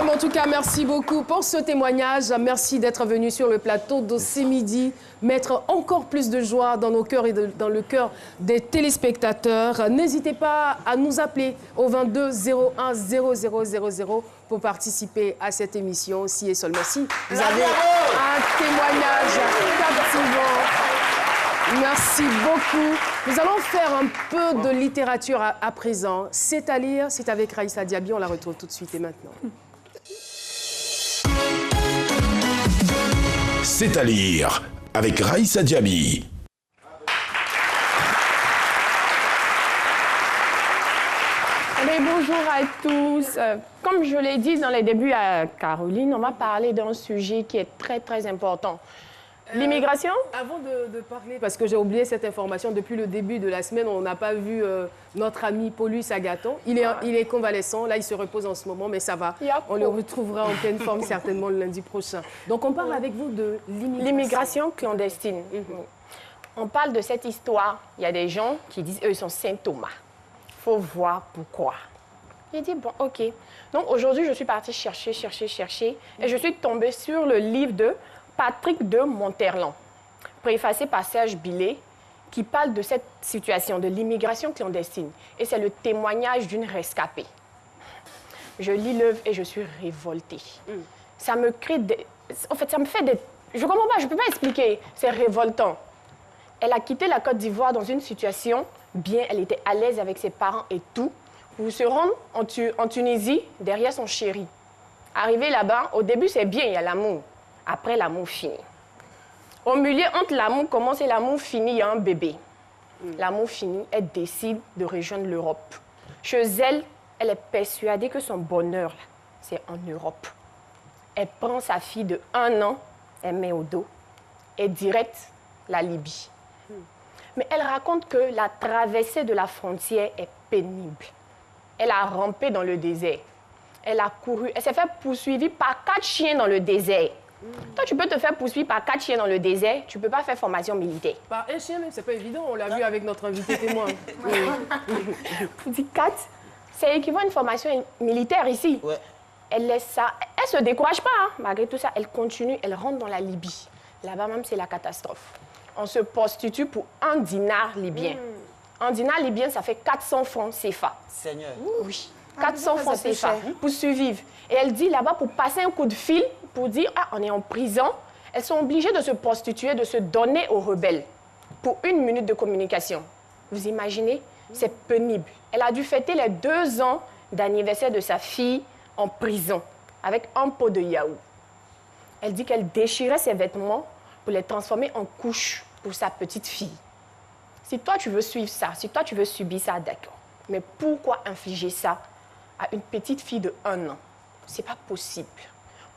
[SPEAKER 1] En tout cas, merci beaucoup pour ce témoignage. Merci d'être venu sur le plateau d'Ossé Midi, mettre encore plus de joie dans nos cœurs et dans le cœur des téléspectateurs. N'hésitez pas à nous appeler au 22 01 0000 pour participer à cette émission, si et seulement si vous avez un témoignage captivant. Merci beaucoup. Nous allons faire un peu de littérature à présent. C'est à lire, c'est avec Raïssa Diaby. On la retrouve tout de suite et maintenant.
[SPEAKER 10] C'est à lire avec Raïssa Diaby.
[SPEAKER 3] Allez, bonjour à tous. Comme je l'ai dit dans les débuts à Caroline, on va parler d'un sujet qui est très, très important. L'immigration?
[SPEAKER 1] Avant de parler, parce que j'ai oublié cette information, depuis le début de la semaine, on n'a pas vu notre ami Paulus Agathon. Il est convalescent, là il se repose en ce moment, mais ça va. On le retrouvera en pleine forme certainement le lundi prochain. Donc on parle avec vous de
[SPEAKER 3] l'immigration clandestine. On parle de cette histoire. Il y a des gens qui disent, eux, ils sont Saint Thomas. Il faut voir pourquoi. Il dit, bon, OK. Donc aujourd'hui, je suis partie chercher, et je suis tombée sur le livre de Patrick de Monterland, préfacé par Serge Billet, qui parle de cette situation de l'immigration clandestine. Et c'est le témoignage d'une rescapée. Je lis l'œuvre et je suis révoltée. Ça me crée des... En fait, ça me fait des... Je comprends pas, je peux pas expliquer. C'est révoltant. Elle a quitté la Côte d'Ivoire dans une situation bien, elle était à l'aise avec ses parents et tout, pour se rendre en Tunisie derrière son chéri. Arrivé là-bas, au début, c'est bien, il y a l'amour. Après, l'amour finit. Au milieu, entre l'amour commence et l'amour finit, il y a un bébé. L'amour fini, elle décide de rejoindre l'Europe. Chez elle, elle est persuadée que son bonheur, c'est en Europe. Elle prend sa fille de 1 an, elle met au dos, et direct la Libye. Mais elle raconte que la traversée de la frontière est pénible. Elle a rampé dans le désert. Elle a couru. Elle s'est fait poursuivre par 4 chiens dans le désert. Toi, tu peux te faire poursuivre par 4 chiens dans le désert. Tu ne peux pas faire formation militaire.
[SPEAKER 1] Par un chien même, c'est pas évident. On l'a vu avec notre invité témoin.
[SPEAKER 3] Vous dites 4, c'est équivalent à une formation militaire ici. Ouais. Elle laisse ça. Elle ne se décourage pas, hein. Malgré tout ça. Elle continue, elle rentre dans la Libye. Là-bas même, c'est la catastrophe. On se prostitue pour 1 dinar libyen. 1 dinar libyen, ça fait 400 francs CFA.
[SPEAKER 5] Seigneur.
[SPEAKER 3] Oui, 400 francs CFA pour survivre. Et elle dit là-bas, pour passer un coup de fil, pour dire, ah, on est en prison, elles sont obligées de se prostituer, de se donner aux rebelles pour 1 minute de communication. Vous imaginez? C'est pénible. Elle a dû fêter les 2 ans d'anniversaire de sa fille en prison avec un pot de yaourt. Elle dit qu'elle déchirait ses vêtements pour les transformer en couches pour sa petite fille. Si toi, tu veux suivre ça, si toi, tu veux subir ça, d'accord. Mais pourquoi infliger ça à une petite fille de 1 an? C'est pas possible.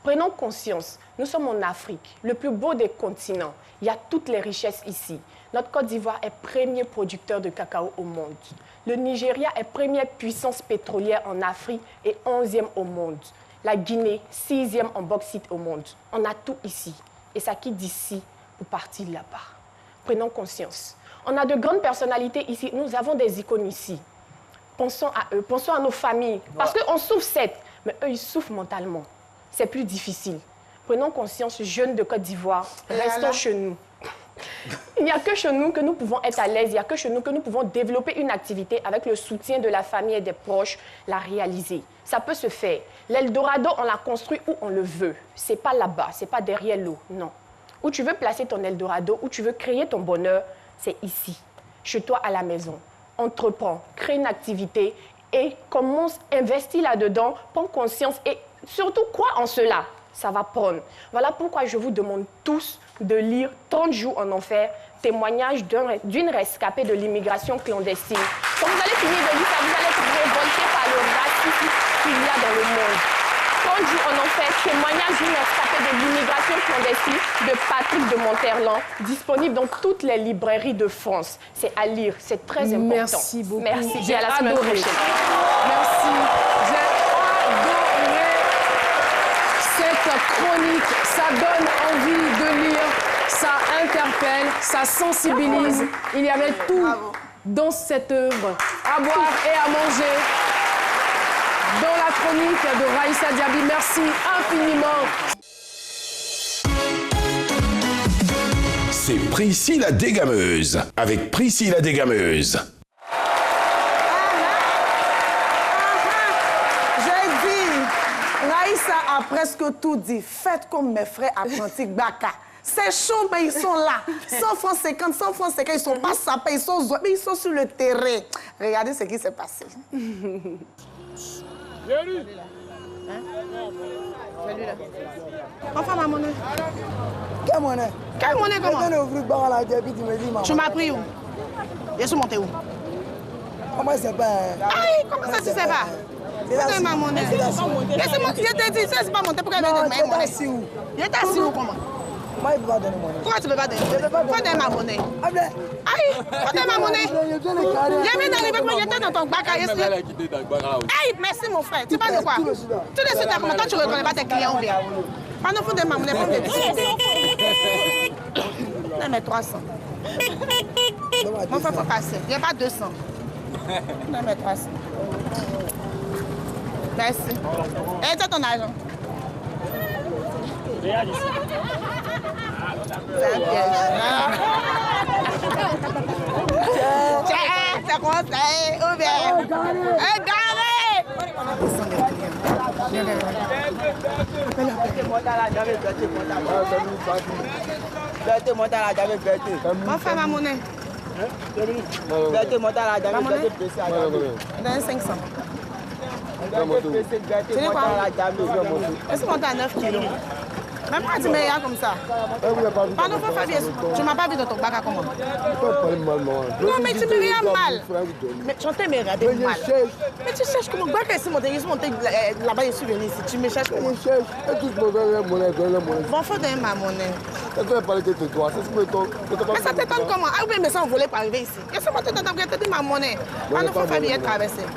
[SPEAKER 3] Prenons conscience, nous sommes en Afrique, le plus beau des continents. Il y a toutes les richesses ici. Notre Côte d'Ivoire est premier producteur de cacao au monde. Le Nigeria est première puissance pétrolière en Afrique et 11e au monde. La Guinée, 6e en bauxite au monde. On a tout ici. Et ça quitte d'ici pour partir là-bas. Prenons conscience. On a de grandes personnalités ici. Nous avons des icônes ici. Pensons à eux, pensons à nos familles. Parce qu'on souffre, certes, mais eux, ils souffrent mentalement. C'est plus difficile. Prenons conscience, jeunes de Côte d'Ivoire, restons chez nous. Il n'y a que chez nous que nous pouvons être à l'aise, il n'y a que chez nous que nous pouvons développer une activité avec le soutien de la famille et des proches, la réaliser. Ça peut se faire. L'Eldorado, on l'a construit où on le veut. Ce n'est pas là-bas, ce n'est pas derrière l'eau, non. Où tu veux placer ton Eldorado, où tu veux créer ton bonheur, c'est ici, chez toi à la maison. Entreprends, crée une activité et commence, investis là-dedans, prends conscience et surtout crois en cela. Ça va prendre. Voilà pourquoi je vous demande tous de lire 30 jours en enfer, témoignage d'une rescapée de l'immigration clandestine. Quand vous allez finir de lire ça, vous allez être révolté par le racisme qu'il y a dans le monde. 30 jours en enfer, témoignage d'une rescapée de l'immigration clandestine de Patrick de Monterland, disponible dans toutes les librairies de France. C'est à lire, c'est très important.
[SPEAKER 1] Merci beaucoup.
[SPEAKER 3] Merci.
[SPEAKER 1] J'ai adoré. Merci. J'ai adoré cette chronique. Ça donne envie de lire, ça interpelle, ça sensibilise. Il y avait tout dans cette œuvre, à boire et à manger. Dans la chronique de Raïssa Diaby, merci infiniment.
[SPEAKER 10] C'est Priscille la dégameuse, avec Priscille la dégameuse.
[SPEAKER 4] J'ai dit, Raïssa a presque tout dit. Faites comme mes frères apprentis Baka. C'est chaud, mais ils sont là. 100 francs 50, 100 francs 50, ils sont pas sapés, ils sont sur le terrain. Regardez ce qui s'est passé.
[SPEAKER 3] Celui-là. Enfin, ma monnaie.
[SPEAKER 4] Quelle monnaie?
[SPEAKER 3] Quelle monnaie comment? Tu m'as pris où? Je suis monté où?
[SPEAKER 4] Comment c'est pas?
[SPEAKER 3] Aïe, comment ça tu sais pas? C'est ma monnaie. Laissez-moi, je t'ai dit, c'est pas monté, pourquoi elle vient de ma monnaie? Il est assis où comment?
[SPEAKER 4] Moi, il ne peut pas donner monnaie.
[SPEAKER 3] Pourquoi tu ne peux pas donner? Faut donner ma monnaie. Aïe, faut donner ma monnaie. Je viens d'arriver, moi j'étais dans ton bac à ici. Aïe, merci mon frère. Tu parles de quoi? Tout de suite, comment toi tu ne reconnais pas tes clients ou bien? Pardon, faut donner ma monnaie, faut me donner. Donne-moi 300. Mon frère, faut passer. Il n'y a pas 200. Donne-moi 300. Merci. Et toi ton argent? Regarde ici. C'est un piège. C'est conseil, ouvert. Égaré. Mon frère, ma monnaie. Ma monnaie? Donne 500. Tu dis quoi? Est-ce qu'on monte à 9 kilos? Même quand tu me regardes comme ça. Pardon, faut faire bien. Tu m'as pas vu dans ton bac à comment? Non, mais tu me regardes mal. Mais tu me regarder mal. Mais tu cherches comment? Bac à ici, monter là-bas, je suis venu ici. Tu me cherches comment? Je cherche. Et tout le monde bon, faut donner ma monnaie. Mais ça t'étonne comment? Ah oui, mais ça, on voulait pas arriver ici. Laisse-moi t'étonner, tu as dit ma monnaie. Pardon, faut faire bien traverser.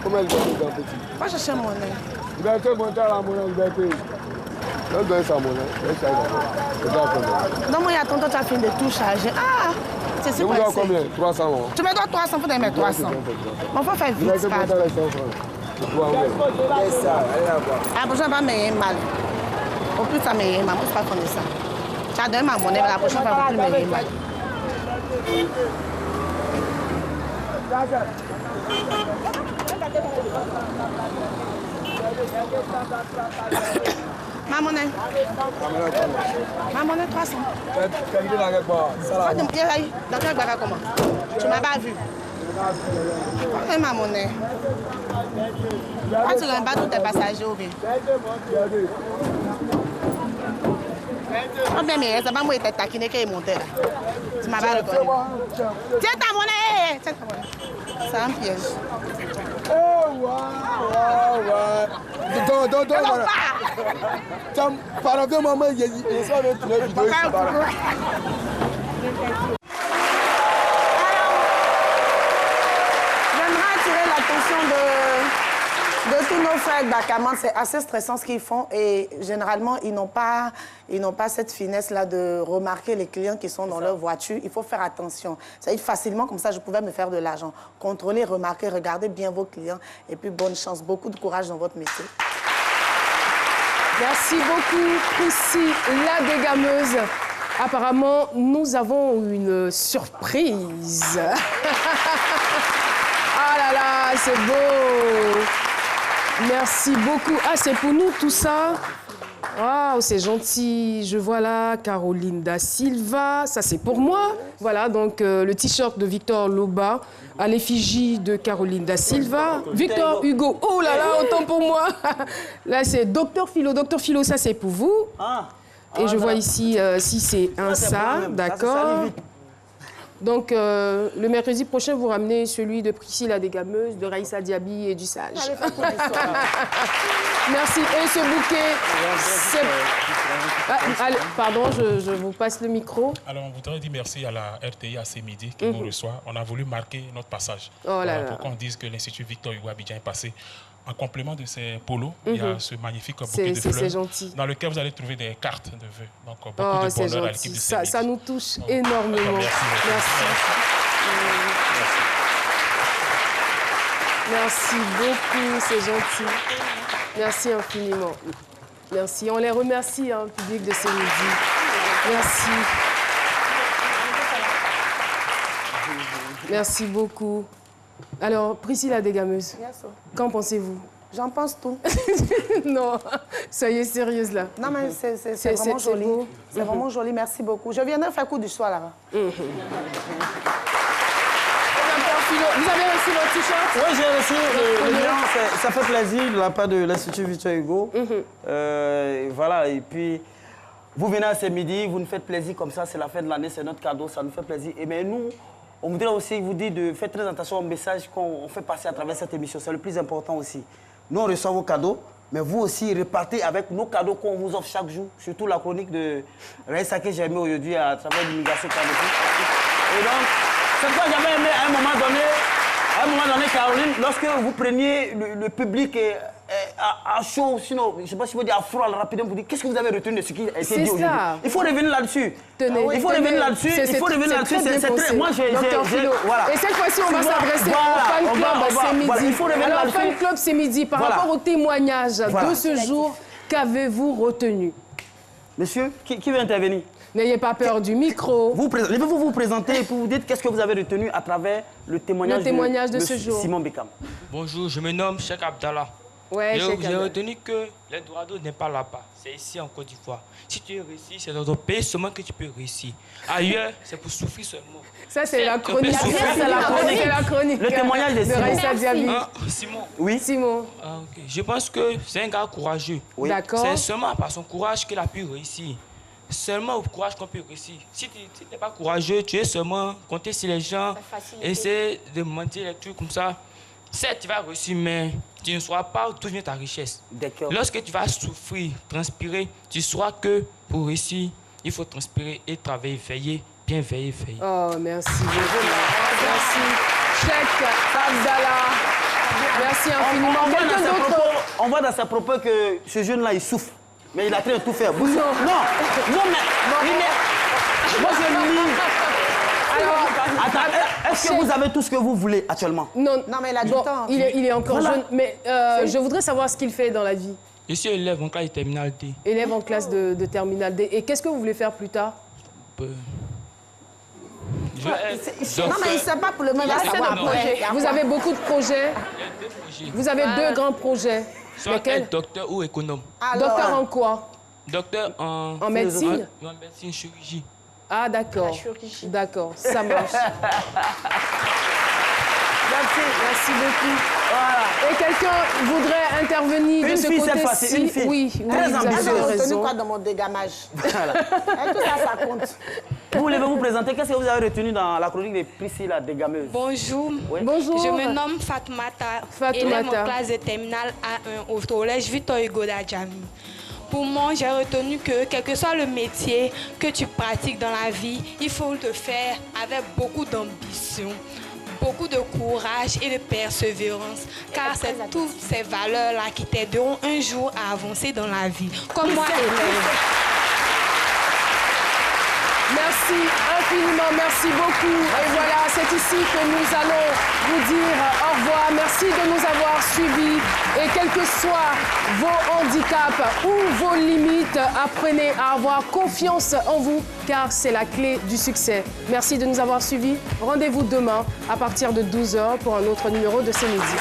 [SPEAKER 11] Comment elle va dans petit?
[SPEAKER 4] Va chercher mon nez.
[SPEAKER 11] Il va te monter à la monnaie, il va payer. Non, il doit être sa monnaie.
[SPEAKER 4] Non, moi, il y a tonton, tu as fini de tout charger. Ah, c'est
[SPEAKER 11] ça. Je vous dois combien? 300 euros.
[SPEAKER 4] Tu me dois 300, faut te mettre 300. Bon, faut faire vite.
[SPEAKER 11] Il va te monter à les 100 francs.
[SPEAKER 4] Ah, bon, je ne vais pas me mal. Au plus, ça me mal. Moi, je ne sais pas connaître ça. Tu as donné ma monnaie, mais la prochaine fois, il ne faut plus me mal. Ma monnaie. Ma monnaie 300. Comment? Tu m'as pas vu. C'est ma monnaie. Tu n'aimes pas tous tes passagers ou bien? Oh bien, mais c'est pas moi qui t'ai taquiné qui est monté là. Tu m'as pas reconnu. Tiens ta monnaie. Tiens ta monnaie. C'est un piège.
[SPEAKER 11] Oh, waouh. Pardon, maman, il s'en va tourner vidéo.
[SPEAKER 4] J'aimerais attirer l'attention de tous nos frères Bakaman. C'est assez stressant ce qu'ils font et généralement, ils n'ont pas cette finesse-là de remarquer les clients qui sont dans leur voiture. Il faut faire attention. Ça dit facilement, comme ça, je pouvais me faire de l'argent. Contrôlez, remarquez, regardez bien vos clients et puis bonne chance, beaucoup de courage dans votre métier.
[SPEAKER 1] Merci beaucoup, Priscille, la dégameuse. Apparemment, nous avons une surprise. Ah là là, c'est beau. Merci beaucoup. Ah, c'est pour nous tout ça? Waouh, c'est gentil. Je vois là Caroline Da Silva. Ça, c'est pour moi. Voilà, donc le t-shirt de Victor Loba à l'effigie de Caroline Da Silva. Victor Hugo. Oh là là, autant pour moi. Là, c'est Docteur Philo. Docteur Philo, ça, c'est pour vous. Et je vois ici, si c'est un ça, d'accord. Donc, le mercredi prochain, vous ramenez celui de Priscille la dégameuse, de Raïssa Diaby et du Sage. Merci. Et ce bouquet, allez, pardon, je vous passe le micro.
[SPEAKER 12] Alors, on voudrait dire merci à la RTI, à ce midi, qui nous reçoit. On a voulu marquer notre passage.
[SPEAKER 1] Oh là là.
[SPEAKER 12] Pour qu'on dise que l'Institut Victor Hugo Abidjan est passé. En complément de ces polos, il y a ce magnifique bouquet de fleurs
[SPEAKER 1] gentil.
[SPEAKER 12] Dans lequel vous allez trouver des cartes de vœux. Donc, beaucoup de bonheur à l'équipe de CMX.
[SPEAKER 1] Ça nous touche énormément. Merci beaucoup, c'est gentil. Merci infiniment. Merci. On les remercie, hein, public de ce midi. Merci. Merci beaucoup. Alors, Priscille la dégameuse, qu'en pensez-vous?
[SPEAKER 4] J'en pense tout.
[SPEAKER 1] Non, soyez sérieuse là.
[SPEAKER 4] Non, mais c'est vraiment joli. C'est vraiment joli, merci beaucoup. Je viendrai faire coup du soir là-bas.
[SPEAKER 1] Vous avez reçu votre t-shirt?
[SPEAKER 5] Oui, j'ai reçu le mien. Ça fait plaisir de la part de l'Institut Victor Hugo. Voilà, et puis, vous venez à ce midi, vous nous faites plaisir comme ça, c'est la fin de l'année, c'est notre cadeau, ça nous fait plaisir. Et bien nous, on voudrait aussi vous dire de faire très attention au message qu'on fait passer à travers cette émission. C'est le plus important aussi. Nous, on reçoit vos cadeaux, mais vous aussi, repartez avec nos cadeaux qu'on vous offre chaque jour. Surtout la chronique de Raïssa que j'ai mis aujourd'hui à travers l'immigration climatique. Et donc, cette fois, j'avais aimé à un moment donné, Caroline, lorsque vous preniez le public à chaud, sinon, je ne sais pas si vous dire à froid, rapidement, vous dites qu'est-ce que vous avez retenu de ce qui a été dit aujourd'hui? Il faut revenir là-dessus. Il faut revenir là-dessus. Il faut revenir là-dessus. C'est très. Moi, voilà.
[SPEAKER 1] Et cette fois-ci, on va s'adresser au fan club ce midi. Alors, au fan club ce midi, par rapport au témoignage de ce jour, qu'avez-vous retenu?
[SPEAKER 5] Monsieur, qui veut intervenir?
[SPEAKER 1] N'ayez pas peur du micro.
[SPEAKER 5] Levez-vous vous présenter et pour vous dire qu'est-ce que vous avez retenu à travers le témoignage
[SPEAKER 8] de ce jour.
[SPEAKER 5] Simon Bekam.
[SPEAKER 7] Bonjour, je me nomme Cheikh Abdallah.
[SPEAKER 1] Ouais,
[SPEAKER 7] j'ai retenu que les droits d'eau n'est pas là-bas. C'est ici en Côte d'Ivoire. Si tu réussis, c'est dans ton pays seulement que tu peux réussir. Ailleurs, c'est pour souffrir seulement.
[SPEAKER 1] Ça, c'est la chronique.
[SPEAKER 5] C'est la chronique. Le témoignage de
[SPEAKER 1] Raïssa Diaby.
[SPEAKER 7] Simon.
[SPEAKER 5] Oui.
[SPEAKER 1] Simon.
[SPEAKER 7] Ah, okay. Je pense que c'est un gars courageux.
[SPEAKER 1] Oui. D'accord.
[SPEAKER 7] C'est seulement par son courage qu'il a pu réussir. Seulement au courage qu'on peut réussir. Si tu n'es pas courageux, tu es seulement compter sur les gens, essayer de mentir les trucs comme ça. Certes, tu vas réussir, mais tu ne sauras pas d'où vient ta richesse. Lorsque tu vas souffrir, transpirer, tu sauras que pour réussir, il faut transpirer et travailler, veiller, bien veiller, veiller.
[SPEAKER 1] Oh, merci. Merci. Cheikh Abdallah. Merci infiniment.
[SPEAKER 5] On voit dans ses propos que ce jeune-là, il souffre. Mais il a très tout fait. Non, mais... Moi, je le lis. Alors, attends, est-ce que vous avez tout ce que vous voulez actuellement?
[SPEAKER 1] Non,
[SPEAKER 4] mais il a du temps.
[SPEAKER 1] Il est encore jeune. Mais je voudrais savoir ce qu'il fait dans la vie.
[SPEAKER 7] Je suis élève en classe de terminale D.
[SPEAKER 1] Élève en classe de terminale D. Et qu'est-ce que vous voulez faire plus tard?
[SPEAKER 4] Non, mais il ne sait pas pour le moment.
[SPEAKER 1] Vous avez beaucoup de projets. Vous avez 2 grands projets.
[SPEAKER 7] Soit être docteur ou économe.
[SPEAKER 1] Docteur en quoi?
[SPEAKER 7] Docteur en...
[SPEAKER 1] En médecine?
[SPEAKER 7] En médecine, chirurgie.
[SPEAKER 1] Ah, d'accord. D'accord, ça marche. Merci beaucoup. Voilà. Et quelqu'un voudrait intervenir de ce côté-ci?
[SPEAKER 5] Une fille.
[SPEAKER 1] Oui,
[SPEAKER 5] très ambitieuse.
[SPEAKER 4] Vous avez retenu quoi dans mon dégamage? Voilà. Tout ça, ça compte.
[SPEAKER 5] Vous voulez vous présenter? Qu'est-ce que vous avez retenu dans la chronique de Priscilla Dégameuse?
[SPEAKER 13] Bonjour.
[SPEAKER 1] Oui. Bonjour.
[SPEAKER 13] Je me nomme Fatoumata. Élève en classe de terminale A1 au collège Victor Hugo d'Adjami. Pour moi, j'ai retenu que quel que soit le métier que tu pratiques dans la vie, il faut le faire avec beaucoup d'ambition, beaucoup de courage et de persévérance, car c'est toutes ces valeurs-là qui t'aideront un jour à avancer dans la vie. Comme moi, élève.
[SPEAKER 1] Merci infiniment, merci beaucoup. Et voilà, c'est ici que nous allons vous dire au revoir. Merci de nous avoir suivis. Et quels que soient vos handicaps ou vos limites, apprenez à avoir confiance en vous, car c'est la clé du succès. Merci de nous avoir suivis. Rendez-vous demain à partir de 12h pour un autre numéro de C'est Midi.